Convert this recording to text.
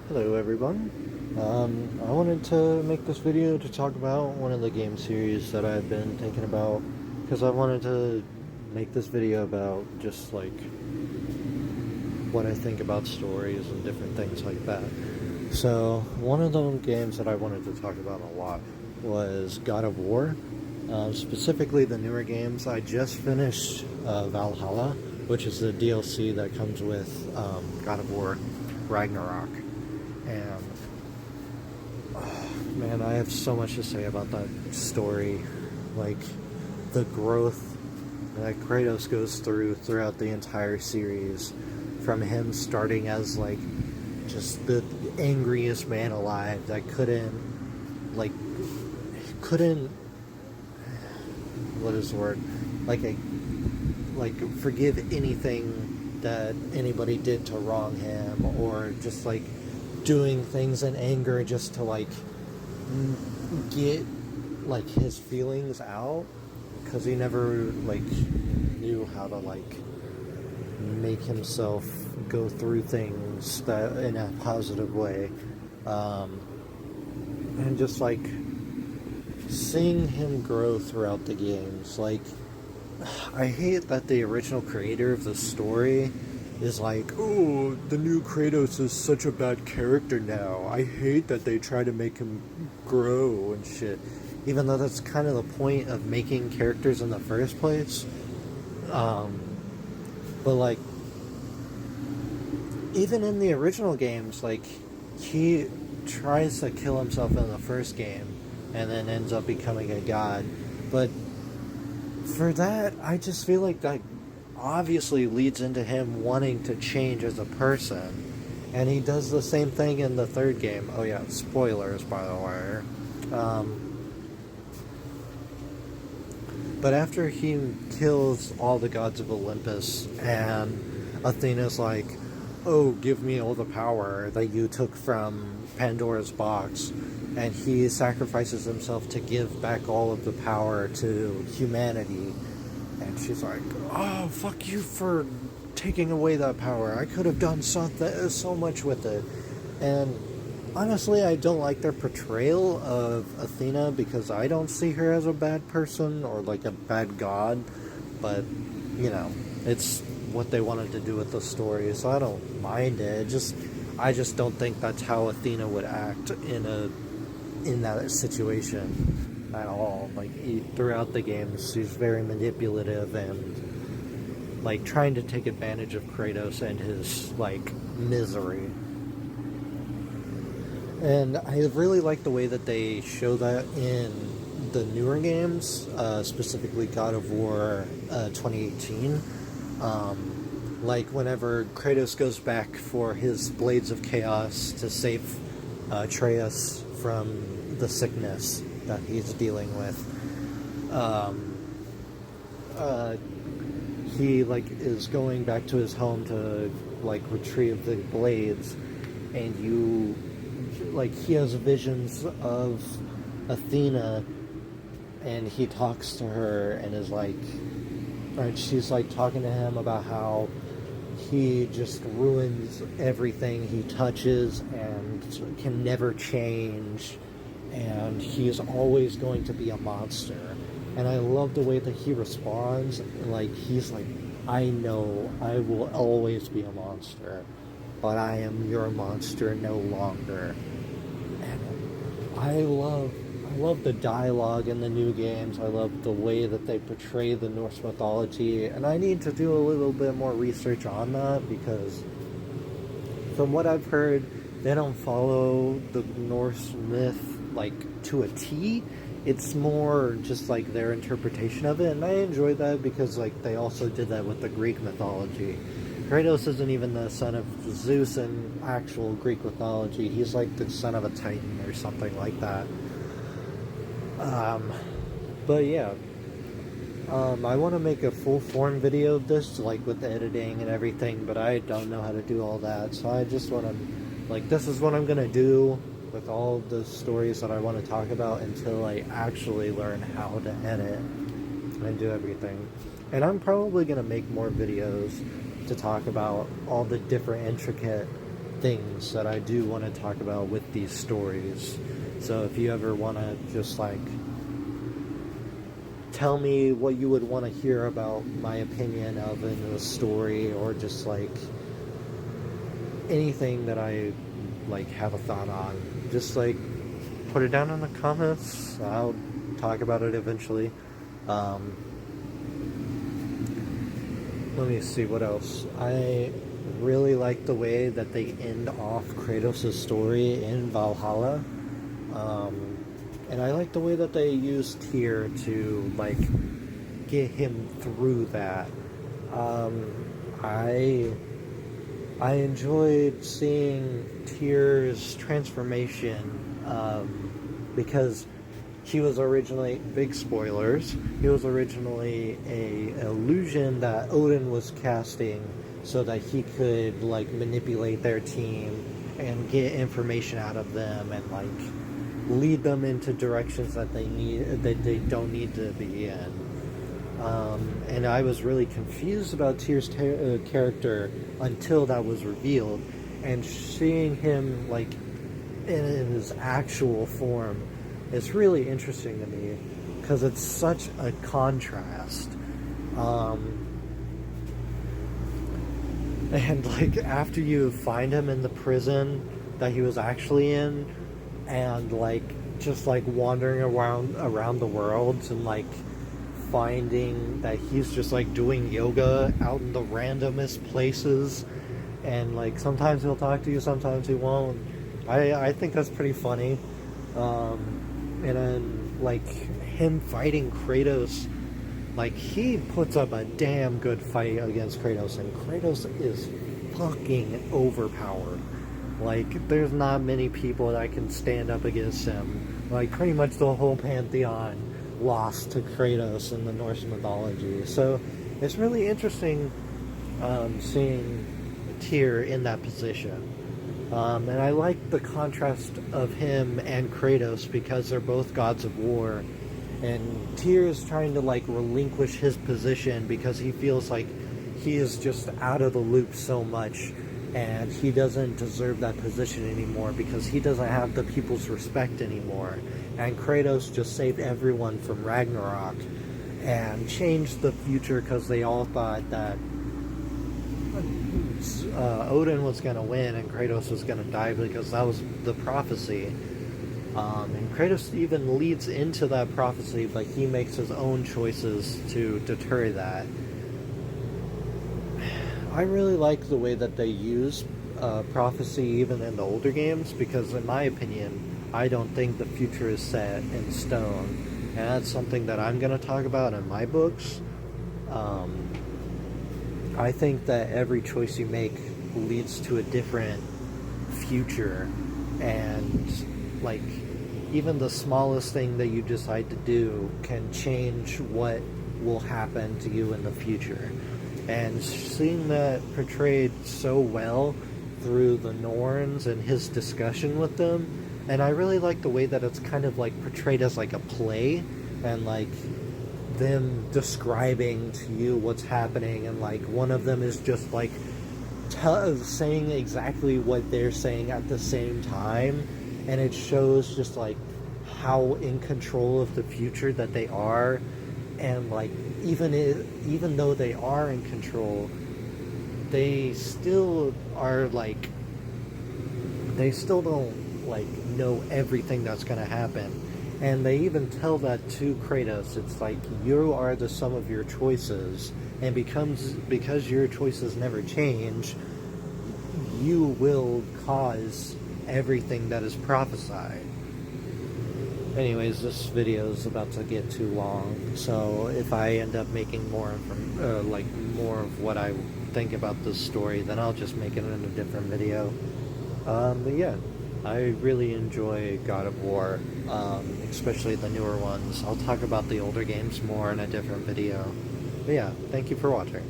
Hello everyone. I wanted to make this video to talk about one of the game series that I've been thinking about because I wanted to make this video about just like what I think about stories and different things like that. So one of the games that I wanted to talk about a lot was God of War, specifically the newer games. I just finished Valhalla, which is the DLC that comes with God of War Ragnarok. And man, I have so much to say about that story. Like the growth that Kratos goes throughout the entire series, from him starting as like just the angriest man alive that couldn't what is the word, like forgive anything that anybody did to wrong him, or just like doing things in anger just to like get like his feelings out, because he never like knew how to like make himself go through things that in a positive way, and just like seeing him grow throughout the games. Like, I hate that the original creator of the story is like, oh, the new Kratos is such a bad character now. I hate that they try to make him grow and shit. Even though that's kind of the point of making characters in the first place. But like, even in the original games, like, he tries to kill himself in the first game and then ends up becoming a god. But for that, I just feel like that obviously leads into him wanting to change as a person. And he does the same thing in the third game. Oh yeah, spoilers, by the way. But after he kills all the gods of Olympus, and Athena's like, oh, give me all the power that you took from Pandora's box, and he sacrifices himself to give back all of the power to humanity. And she's like, oh, fuck you for taking away that power. I could have done so much with it. And honestly, I don't like their portrayal of Athena, because I don't see her as a bad person or like a bad god. But, you know, it's what they wanted to do with the story, so I don't mind it. I just don't think that's how Athena would act in that situation at all. Like, throughout the games, she's very manipulative and like trying to take advantage of Kratos and his like misery. And I really like the way that they show that in the newer games, specifically God of War 2018. Like whenever Kratos goes back for his Blades of Chaos to save Atreus from the sickness that he's dealing with, he like is going back to his home to like retrieve the blades, and he has visions of Athena, and he talks to her and is like, or she's like talking to him about how he just ruins everything he touches and can never change, and he is always going to be a monster. And I love the way that he responds. Like, he's like, I know I will always be a monster, but I am your monster no longer. And I love the dialogue in the new games. I love the way that they portray the Norse mythology, and I need to do a little bit more research on that, because from what I've heard, they don't follow the Norse myth like to a T. It's more just like their interpretation of it, and I enjoy that, because like they also did that with the Greek mythology. Kratos isn't even the son of Zeus in actual Greek mythology. He's like the son of a Titan or something like that. But yeah, I want to make a full form video of this, like with editing and everything, but I don't know how to do all that. So I just want to, like, this is what I'm gonna do with all the stories that I want to talk about until I actually learn how to edit and do everything. And I'm probably gonna make more videos to talk about all the different intricate things that I do want to talk about with these stories. So if you ever want to just like tell me what you would want to hear about my opinion of in a story, or just like anything that I like have a thought on, just like put it down in the comments. I'll talk about it eventually. Let me see what else. I really like the way that they end off Kratos' story in Valhalla. And I like the way that they use Tyr to like get him through that. I enjoyed seeing Tyr's transformation, because he was originally, big spoilers, he was originally a illusion that Odin was casting so that he could like manipulate their team and get information out of them and like lead them into directions that they don't need to be in. And I was really confused about Tyr's character until that was revealed, and seeing him like in his actual form is really interesting to me because it's such a contrast. And like after you find him in the prison that he was actually in, and like just like wandering around the world and like finding that he's just like doing yoga out in the randomest places, and like sometimes he'll talk to you, sometimes he won't. I think that's pretty funny. And then like him fighting Kratos, like he puts up a damn good fight against Kratos, and Kratos is fucking overpowered. Like there's not many people that can stand up against him. Like pretty much the whole pantheon lost to Kratos in the Norse mythology. So it's really interesting seeing Tyr in that position. And I like the contrast of him and Kratos because they're both gods of war. And Tyr is trying to like relinquish his position because he feels like he is just out of the loop so much, and he doesn't deserve that position anymore because he doesn't have the people's respect anymore. And Kratos just saved everyone from Ragnarok and changed the future because they all thought that Odin was going to win and Kratos was going to die because that was the prophecy. And Kratos even leads into that prophecy, but he makes his own choices to deter that. I really like the way that they use prophecy even in the older games, because in my opinion, I don't think the future is set in stone. And that's something that I'm going to talk about in my books. I think that every choice you make leads to a different future, and like even the smallest thing that you decide to do can change what will happen to you in the future. And seeing that portrayed so well through the Norns and his discussion with them, and I really like the way that it's kind of like portrayed as like a play, and like them describing to you what's happening, and like one of them is just like saying exactly what they're saying at the same time, and it shows just like how in control of the future that they are. And like even though they are in control, they still are like, they still don't like know everything that's gonna happen. And they even tell that to Kratos. It's like, you are the sum of your choices, and because your choices never change, you will cause everything that is prophesied. Anyways, this video is about to get too long, so if I end up making more of what I think about this story, then I'll just make it in a different video. But yeah, I really enjoy God of War, especially the newer ones. I'll talk about the older games more in a different video. But yeah, thank you for watching.